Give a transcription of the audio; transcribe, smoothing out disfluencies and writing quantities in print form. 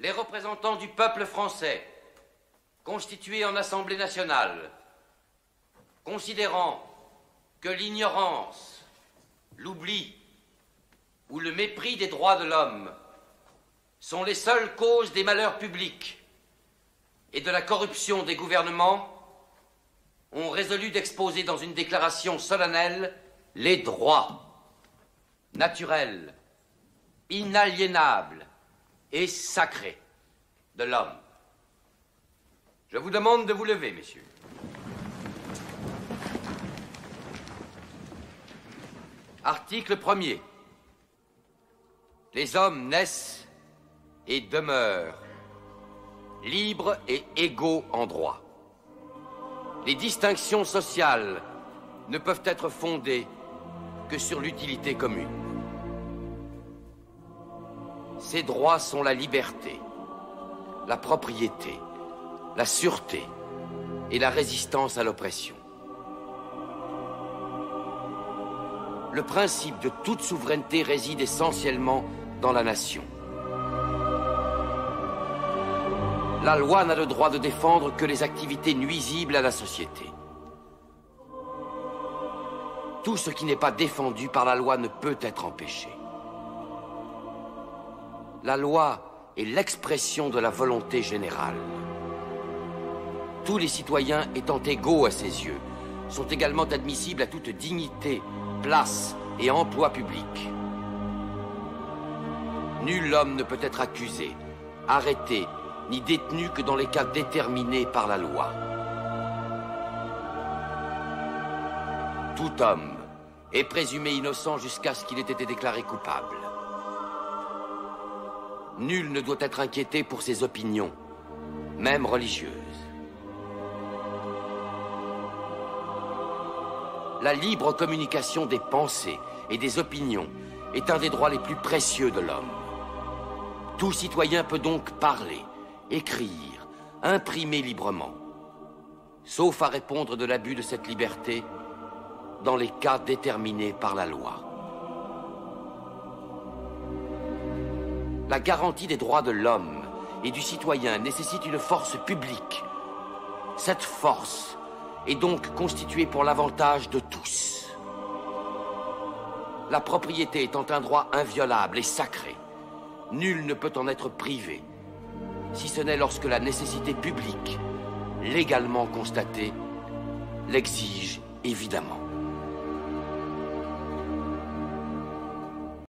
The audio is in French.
les représentants du peuple français, constitués en Assemblée nationale, considérant que l'ignorance, l'oubli ou le mépris des droits de l'homme sont les seules causes des malheurs publics et de la corruption des gouvernements, ont résolu d'exposer dans une déclaration solennelle les droits naturels, inaliénables et sacrés de l'homme. Je vous demande de vous lever, messieurs. Article 1er. Les hommes naissent et demeurent libres et égaux en droit. Les distinctions sociales ne peuvent être fondées que sur l'utilité commune. Ces droits sont la liberté, la propriété, la sûreté et la résistance à l'oppression. Le principe de toute souveraineté réside essentiellement dans la nation. La loi n'a le droit de défendre que les activités nuisibles à la société. Tout ce qui n'est pas défendu par la loi ne peut être empêché. La loi est l'expression de la volonté générale. Tous les citoyens étant égaux à ses yeux, sont également admissibles à toute dignité, place et emploi public. Nul homme ne peut être accusé, arrêté, ni détenu que dans les cas déterminés par la loi. Tout homme est présumé innocent jusqu'à ce qu'il ait été déclaré coupable. Nul ne doit être inquiété pour ses opinions, même religieuses. La libre communication des pensées et des opinions est un des droits les plus précieux de l'homme. Tout citoyen peut donc parler, écrire, imprimer librement, sauf à répondre de l'abus de cette liberté dans les cas déterminés par la loi. La garantie des droits de l'homme et du citoyen nécessite une force publique. Cette force est donc constituée pour l'avantage de tous. La propriété étant un droit inviolable et sacré, nul ne peut en être privé, si ce n'est lorsque la nécessité publique, légalement constatée, l'exige évidemment.